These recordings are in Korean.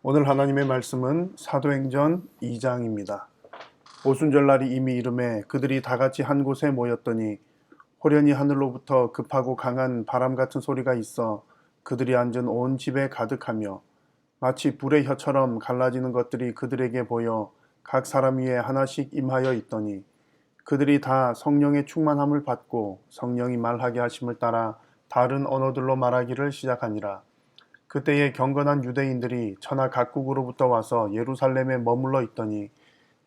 오늘 하나님의 말씀은 사도행전 2장입니다. 오순절날이 이미 이름에 그들이 다 같이 한 곳에 모였더니 호련히 하늘로부터 급하고 강한 바람 같은 소리가 있어 그들이 앉은 온 집에 가득하며 마치 불의 혀처럼 갈라지는 것들이 그들에게 보여 각 사람 위에 하나씩 임하여 있더니 그들이 다 성령의 충만함을 받고 성령이 말하게 하심을 따라 다른 언어들로 말하기를 시작하니라. 그때에 경건한 유대인들이 천하 각국으로부터 와서 예루살렘에 머물러 있더니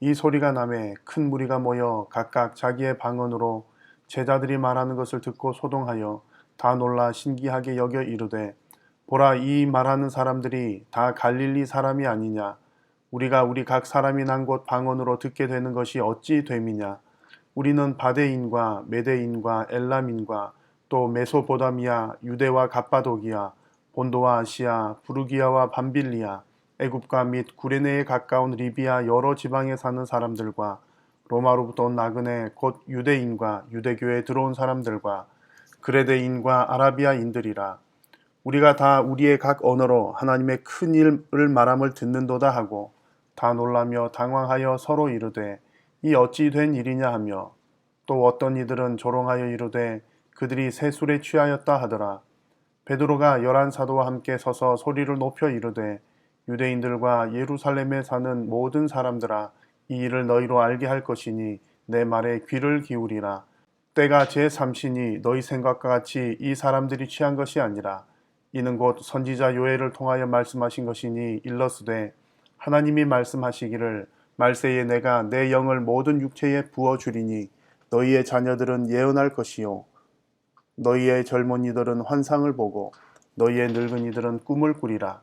이 소리가 나매 큰 무리가 모여 각각 자기의 방언으로 제자들이 말하는 것을 듣고 소동하여 다 놀라 신기하게 여겨 이르되, 보라, 이 말하는 사람들이 다 갈릴리 사람이 아니냐? 우리가 우리 각 사람이 난 곳 방언으로 듣게 되는 것이 어찌 됨이냐? 우리는 바데인과 메데인과 엘람인과 또 메소포다미아, 유대와 갑바도기아, 본도와 아시아, 부르기아와 밤빌리아, 애굽과 및 구레네에 가까운 리비아 여러 지방에 사는 사람들과 로마로부터 온 나그네 곧 유대인과 유대교에 들어온 사람들과 그레데인과 아라비아인들이라. 우리가 다 우리의 각 언어로 하나님의 큰 일을 말함을 듣는도다 하고 다 놀라며 당황하여 서로 이르되, 이 어찌 된 일이냐 하며, 또 어떤 이들은 조롱하여 이르되 그들이 새 술에 취하였다 하더라. 베드로가 11사도와 함께 서서 소리를 높여 이르되, 유대인들과 예루살렘에 사는 모든 사람들아, 이 일을 너희로 알게 할 것이니 내 말에 귀를 기울이라. 때가 제3시니 너희 생각과 같이 이 사람들이 취한 것이 아니라 이는 곧 선지자 요엘을 통하여 말씀하신 것이니 일러스되, 하나님이 말씀하시기를 말세에 내가 내 영을 모든 육체에 부어주리니 너희의 자녀들은 예언할 것이요 너희의 젊은이들은 환상을 보고 너희의 늙은이들은 꿈을 꾸리라.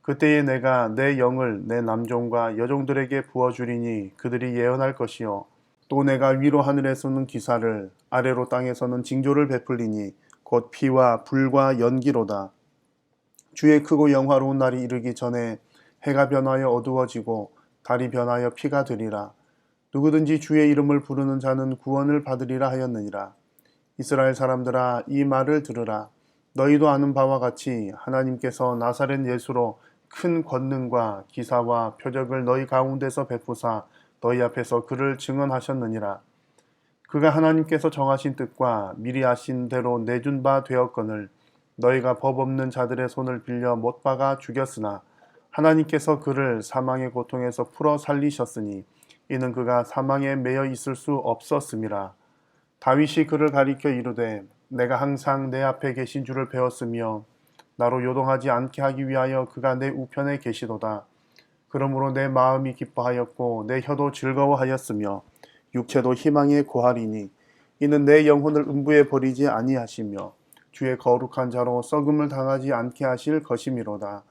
그때에 내가 내 영을 내 남종과 여종들에게 부어주리니 그들이 예언할 것이요 또 내가 위로 하늘에서는 기사를 아래로 땅에서는 징조를 베풀리니 곧 피와 불과 연기로다. 주의 크고 영화로운 날이 이르기 전에 해가 변하여 어두워지고 달이 변하여 피가 되리라. 누구든지 주의 이름을 부르는 자는 구원을 받으리라 하였느니라. 이스라엘 사람들아, 이 말을 들으라. 너희도 아는 바와 같이 하나님께서 나사렛 예수로 큰 권능과 기사와 표적을 너희 가운데서 베푸사 너희 앞에서 그를 증언하셨느니라. 그가 하나님께서 정하신 뜻과 미리 아신 대로 내준 바 되었거늘 너희가 법 없는 자들의 손을 빌려 못 박아 죽였으나 하나님께서 그를 사망의 고통에서 풀어 살리셨으니 이는 그가 사망에 매여 있을 수 없었음이라. 다윗이 그를 가리켜 이르되, 내가 항상 내 앞에 계신 줄을 배웠으며 나로 요동하지 않게 하기 위하여 그가 내 우편에 계시도다. 그러므로 내 마음이 기뻐하였고 내 혀도 즐거워하였으며 육체도 희망에 고하리니 이는 내 영혼을 음부에 버리지 아니하시며 주의 거룩한 자로 썩음을 당하지 않게 하실 것이미로다.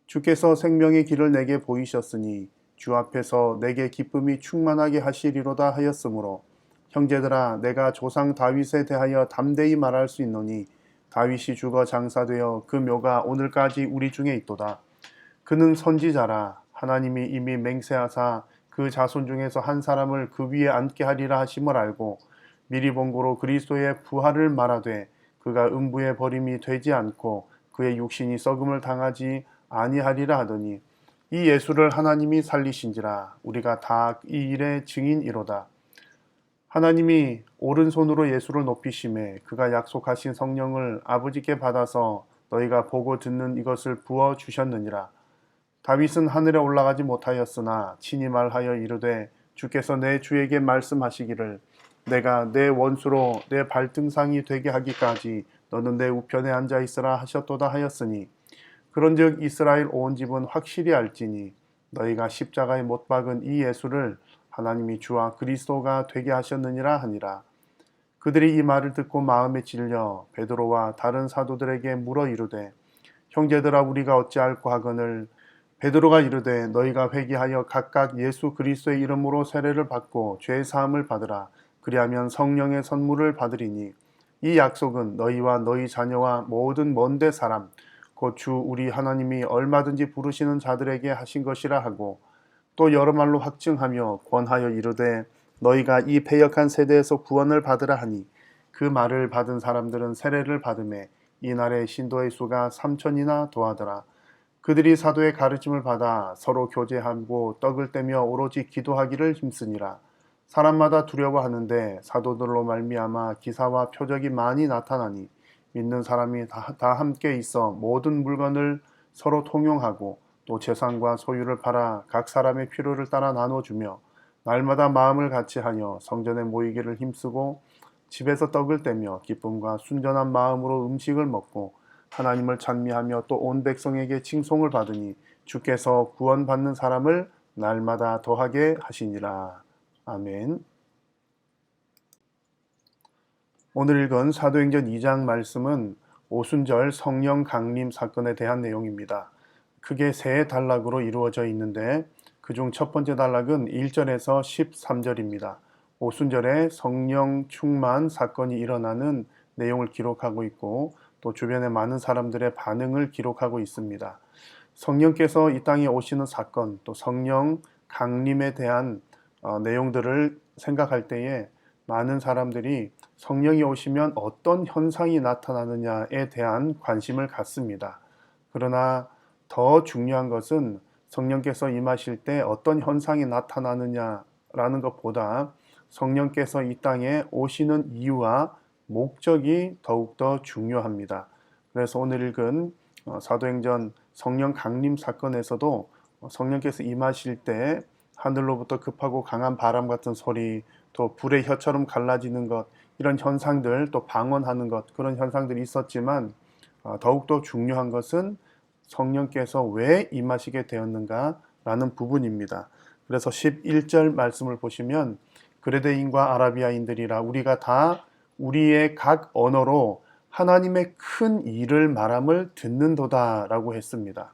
주께서 생명의 길을 내게 보이셨으니 주 앞에서 내게 기쁨이 충만하게 하시리로다 하였으므로, 형제들아, 내가 조상 다윗에 대하여 담대히 말할 수 있노니 다윗이 죽어 장사되어 그 묘가 오늘까지 우리 중에 있도다. 그는 선지자라. 하나님이 이미 맹세하사 그 자손 중에서 한 사람을 그 위에 앉게 하리라 하심을 알고 미리 본고로 그리스도의 부활을 말하되 그가 음부에 버림이 되지 않고 그의 육신이 썩음을 당하지 아니하리라 하더니, 이 예수를 하나님이 살리신지라. 우리가 다 이 일의 증인이로다. 하나님이 오른손으로 예수를 높이심에 그가 약속하신 성령을 아버지께 받아서 너희가 보고 듣는 이것을 부어 주셨느니라. 다윗은 하늘에 올라가지 못하였으나 친히 말하여 이르되, 주께서 내 주에게 말씀하시기를 내가 내 원수로 내 발등상이 되게 하기까지 너는 내 우편에 앉아 있으라 하셨도다 하였으니, 그런즉 이스라엘 온 집은 확실히 알지니 너희가 십자가에 못 박은 이 예수를 하나님이 주와 그리스도가 되게 하셨느니라 하니라. 그들이 이 말을 듣고 마음에 찔려 베드로와 다른 사도들에게 물어 이르되, 형제들아, 우리가 어찌할꼬 하거늘. 베드로가 이르되, 너희가 회개하여 각각 예수 그리스도의 이름으로 세례를 받고 죄 사함을 받으라. 그리하면 성령의 선물을 받으리니 이 약속은 너희와 너희 자녀와 모든 먼데 사람 곧 주 우리 하나님이 얼마든지 부르시는 자들에게 하신 것이라 하고, 또 여러 말로 확증하며 권하여 이르되, 너희가 이 패역한 세대에서 구원을 받으라 하니, 그 말을 받은 사람들은 세례를 받음에 이날에 신도의 수가 3,000이나 더하더라. 그들이 사도의 가르침을 받아 서로 교제하고 떡을 떼며 오로지 기도하기를 힘쓰니라. 사람마다 두려워하는데 사도들로 말미암아 기사와 표적이 많이 나타나니 믿는 사람이 다 함께 있어 모든 물건을 서로 통용하고 또 재산과 소유를 팔아 각 사람의 필요를 따라 나눠주며 날마다 마음을 같이하여 성전에 모이기를 힘쓰고 집에서 떡을 떼며 기쁨과 순전한 마음으로 음식을 먹고 하나님을 찬미하며 또 온 백성에게 칭송을 받으니 주께서 구원받는 사람을 날마다 더하게 하시니라. 아멘. 오늘 읽은 사도행전 2장 말씀은 오순절 성령 강림 사건에 대한 내용입니다. 크게 세 단락으로 이루어져 있는데 그중 첫 번째 단락은 1절에서 13절입니다. 오순절에 성령 충만 사건이 일어나는 내용을 기록하고 있고 또 주변의 많은 사람들의 반응을 기록하고 있습니다. 성령께서 이 땅에 오시는 사건, 또 성령 강림에 대한 내용들을 생각할 때에 많은 사람들이 성령이 오시면 어떤 현상이 나타나느냐에 대한 관심을 갖습니다. 그러나 더 중요한 것은 성령께서 임하실 때 어떤 현상이 나타나느냐라는 것보다 성령께서 이 땅에 오시는 이유와 목적이 더욱더 중요합니다. 그래서 오늘 읽은 사도행전 성령 강림 사건에서도 성령께서 임하실 때 하늘로부터 급하고 강한 바람 같은 소리, 또 불의 혀처럼 갈라지는 것, 이런 현상들, 또 방언하는 것, 그런 현상들이 있었지만 더욱더 중요한 것은 성령께서 왜 임하시게 되었는가라는 부분입니다. 그래서 11절 말씀을 보시면 그레데인과 아라비아인들이라 우리가 다 우리의 각 언어로 하나님의 큰 일을 말함을 듣는도다라고 했습니다.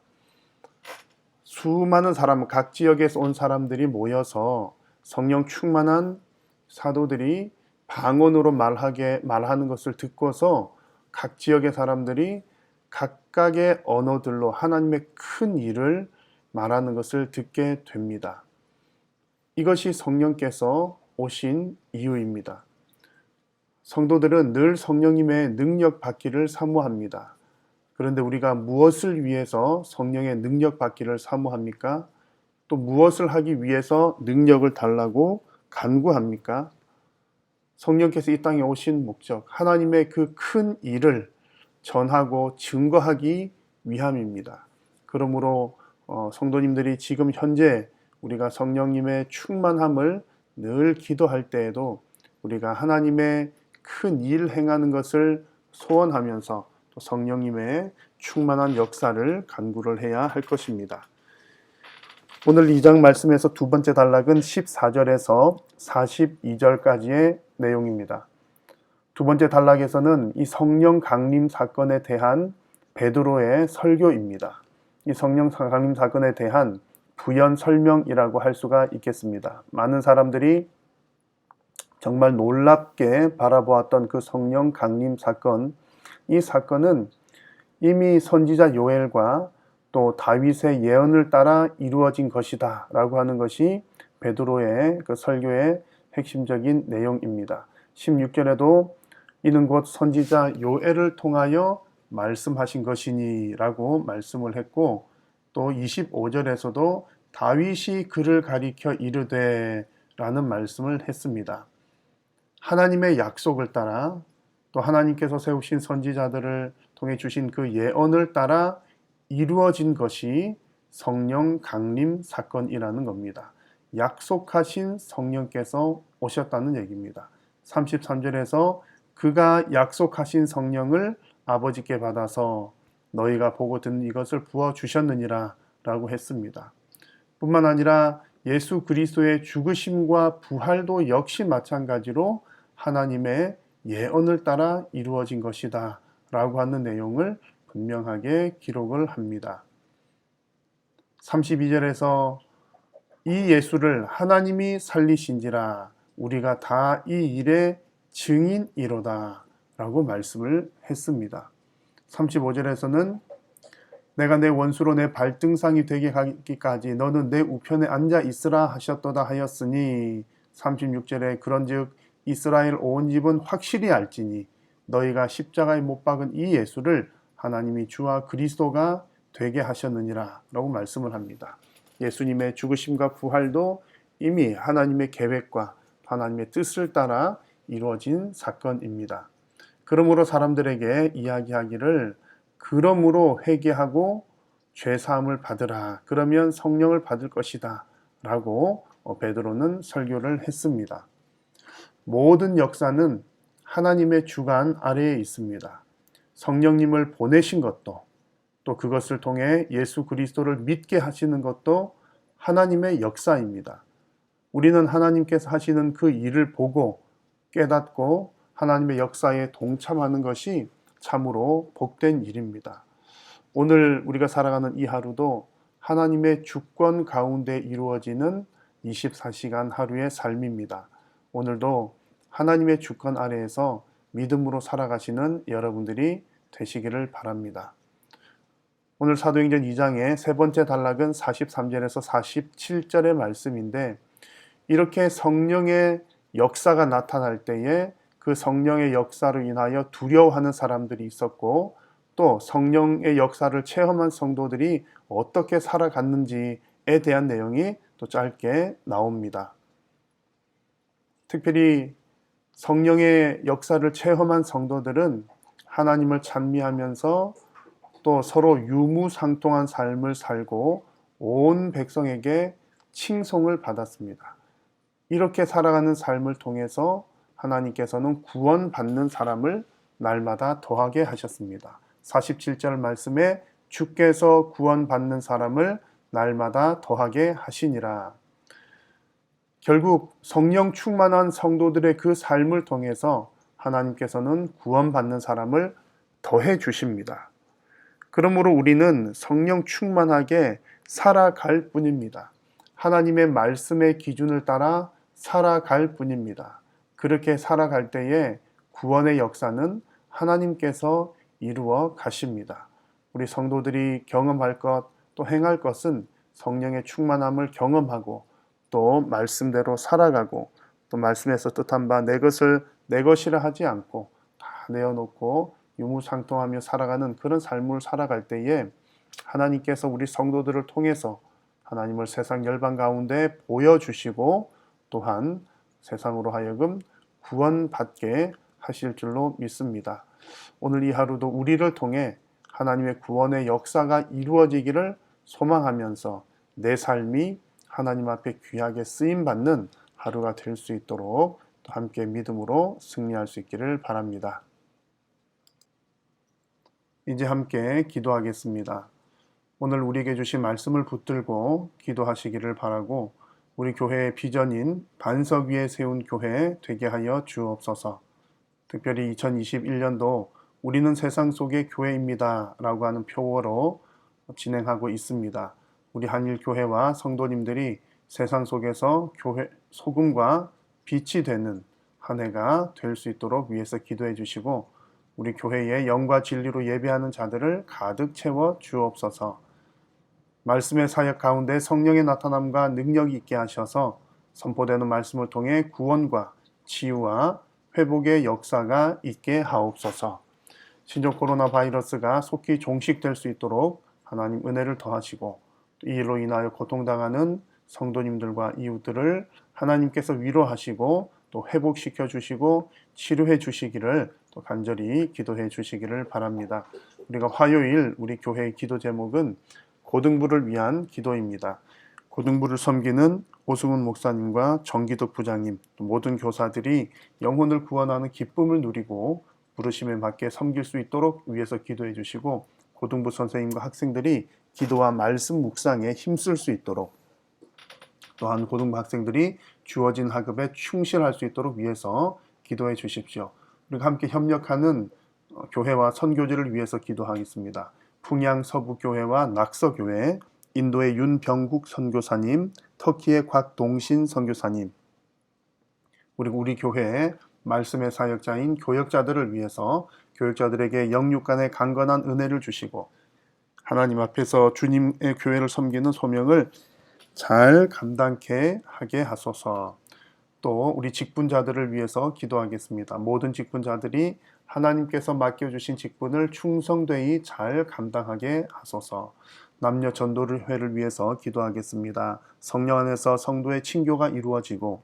수많은 사람, 각 지역에서 온 사람들이 모여서 성령 충만한 사도들이 방언으로 말하는 것을 듣고서 각 지역의 사람들이 각각의 언어들로 하나님의 큰 일을 말하는 것을 듣게 됩니다. 이것이 성령께서 오신 이유입니다. 성도들은 늘 성령님의 능력 받기를 사모합니다. 그런데 우리가 무엇을 위해서 성령의 능력 받기를 사모합니까? 또 무엇을 하기 위해서 능력을 달라고 간구합니까? 성령께서 이 땅에 오신 목적, 하나님의 그 큰 일을 전하고 증거하기 위함입니다. 그러므로 성도님들이 지금 현재 우리가 성령님의 충만함을 늘 기도할 때에도 우리가 하나님의 큰 일 행하는 것을 소원하면서 또 성령님의 충만한 역사를 간구를 해야 할 것입니다. 오늘 2장 말씀에서 두 번째 단락은 14절에서 42절까지의 내용입니다. 두 번째 단락에서는 이 성령 강림 사건에 대한 베드로의 설교입니다. 이 성령 강림 사건에 대한 부연 설명이라고 할 수가 있겠습니다. 많은 사람들이 정말 놀랍게 바라보았던 그 성령 강림 사건, 이 사건은 이미 선지자 요엘과 또 다윗의 예언을 따라 이루어진 것이다 라고 하는 것이 베드로의 그 설교의 핵심적인 내용입니다. 16절에도 이는 곧 선지자 요엘을 통하여 말씀하신 것이니 라고 말씀을 했고, 또 25절에서도 다윗이 그를 가리켜 이르되 라는 말씀을 했습니다. 하나님의 약속을 따라 또 하나님께서 세우신 선지자들을 통해 주신 그 예언을 따라 이루어진 것이 성령 강림 사건이라는 겁니다. 약속하신 성령께서 오셨다는 얘기입니다. 33절에서 그가 약속하신 성령을 아버지께 받아서 너희가 보고 듣는 이것을 부어주셨느니라 라고 했습니다. 뿐만 아니라 예수 그리스도의 죽으심과 부활도 역시 마찬가지로 하나님의 예언을 따라 이루어진 것이다 라고 하는 내용을 분명하게 기록을 합니다. 32절에서 이 예수를 하나님이 살리신지라 우리가 다 이 일의 증인이로다 라고 말씀을 했습니다. 35절에서는 내가 내 원수로 내 발등상이 되게 하기까지 너는 내 우편에 앉아 있으라 하셨도다 하였으니, 36절에 그런즉 이스라엘 온 집은 확실히 알지니 너희가 십자가에 못 박은 이 예수를 하나님이 주와 그리스도가 되게 하셨느니라 라고 말씀을 합니다. 예수님의 죽으심과 부활도 이미 하나님의 계획과 하나님의 뜻을 따라 이루어진 사건입니다. 그러므로 사람들에게 이야기하기를 그러므로 회개하고 죄사함을 받으라. 그러면 성령을 받을 것이다. 라고 베드로는 설교를 했습니다. 모든 역사는 하나님의 주관 아래에 있습니다. 성령님을 보내신 것도 또 그것을 통해 예수 그리스도를 믿게 하시는 것도 하나님의 역사입니다. 우리는 하나님께서 하시는 그 일을 보고 깨닫고 하나님의 역사에 동참하는 것이 참으로 복된 일입니다. 오늘 우리가 살아가는 이 하루도 하나님의 주권 가운데 이루어지는 24시간 하루의 삶입니다. 오늘도 하나님의 주권 아래에서 믿음으로 살아가시는 여러분들이 되시기를 바랍니다. 오늘 사도행전 2장의 세 번째 단락은 43절에서 47절의 말씀인데 이렇게 성령의 역사가 나타날 때에 그 성령의 역사로 인하여 두려워하는 사람들이 있었고 또 성령의 역사를 체험한 성도들이 어떻게 살아갔는지에 대한 내용이 또 짧게 나옵니다. 특별히 성령의 역사를 체험한 성도들은 하나님을 찬미하면서 또 서로 유무상통한 삶을 살고 온 백성에게 칭송을 받았습니다. 이렇게 살아가는 삶을 통해서 하나님께서는 구원받는 사람을 날마다 더하게 하셨습니다. 47절 말씀에 주께서 구원받는 사람을 날마다 더하게 하시니라. 결국 성령 충만한 성도들의 그 삶을 통해서 하나님께서는 구원받는 사람을 더해 주십니다. 그러므로 우리는 성령 충만하게 살아갈 뿐입니다. 하나님의 말씀의 기준을 따라 살아갈 뿐입니다. 그렇게 살아갈 때에 구원의 역사는 하나님께서 이루어 가십니다. 우리 성도들이 경험할 것, 또 행할 것은 성령의 충만함을 경험하고 또 말씀대로 살아가고 또 말씀에서 뜻한 바 내 것을 내 것이라 하지 않고 다 내어놓고 유무상통하며 살아가는 그런 삶을 살아갈 때에 하나님께서 우리 성도들을 통해서 하나님을 세상 열방 가운데 보여주시고 또한 세상으로 하여금 구원받게 하실 줄로 믿습니다. 오늘 이 하루도 우리를 통해 하나님의 구원의 역사가 이루어지기를 소망하면서 내 삶이 하나님 앞에 귀하게 쓰임받는 하루가 될 수 있도록 또 함께 믿음으로 승리할 수 있기를 바랍니다. 이제 함께 기도하겠습니다. 오늘 우리에게 주신 말씀을 붙들고 기도하시기를 바라고 우리 교회의 비전인 반석 위에 세운 교회 되게 하여 주옵소서. 특별히 2021년도 우리는 세상 속의 교회입니다 라고 하는 표어로 진행하고 있습니다. 우리 한일교회와 성도님들이 세상 속에서 교회 소금과 빛이 되는 한 해가 될 수 있도록 위해서 기도해 주시고 우리 교회에 영과 진리로 예배하는 자들을 가득 채워 주옵소서. 말씀의 사역 가운데 성령의 나타남과 능력이 있게 하셔서 선포되는 말씀을 통해 구원과 치유와 회복의 역사가 있게 하옵소서. 신종 코로나 바이러스가 속히 종식될 수 있도록 하나님 은혜를 더하시고 이 일로 인하여 고통당하는 성도님들과 이웃들을 하나님께서 위로하시고 또 회복시켜 주시고 치료해 주시기를 또 간절히 기도해 주시기를 바랍니다. 우리가 화요일 우리 교회의 기도 제목은 고등부를 위한 기도입니다. 고등부를 섬기는 오승훈 목사님과 정기덕 부장님, 또 모든 교사들이 영혼을 구원하는 기쁨을 누리고 부르심에 맞게 섬길 수 있도록 위해서 기도해 주시고 고등부 선생님과 학생들이 기도와 말씀 묵상에 힘쓸 수 있도록 또한 고등부 학생들이 주어진 학업에 충실할 수 있도록 위해서 기도해 주십시오. 우리가 함께 협력하는 교회와 선교지를 위해서 기도하겠습니다. 풍양 서부교회와 낙서교회, 인도의 윤병국 선교사님, 터키의 곽동신 선교사님, 그리고 우리 교회의 말씀의 사역자인 교역자들을 위해서 교역자들에게 영육 간의 강건한 은혜를 주시고 하나님 앞에서 주님의 교회를 섬기는 소명을 잘 감당케 하게 하소서. 또 우리 직분자들을 위해서 기도하겠습니다. 모든 직분자들이 하나님께서 맡겨주신 직분을 충성되이 잘 감당하게 하소서. 남녀 전도회를 위해서 기도하겠습니다. 성령 안에서 성도의 친교가 이루어지고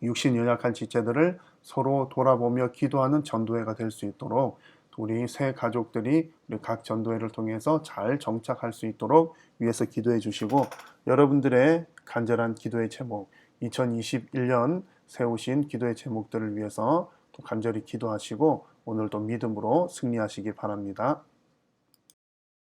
육신 연약한 지체들을 서로 돌아보며 기도하는 전도회가 될 수 있도록 우리 새 가족들이 우리 각 전도회를 통해서 잘 정착할 수 있도록 위해서 기도해 주시고, 여러분들의 간절한 기도의 제목, 2021년 세우신 기도의 제목들을 위해서 또 간절히 기도하시고 오늘도 믿음으로 승리하시기 바랍니다.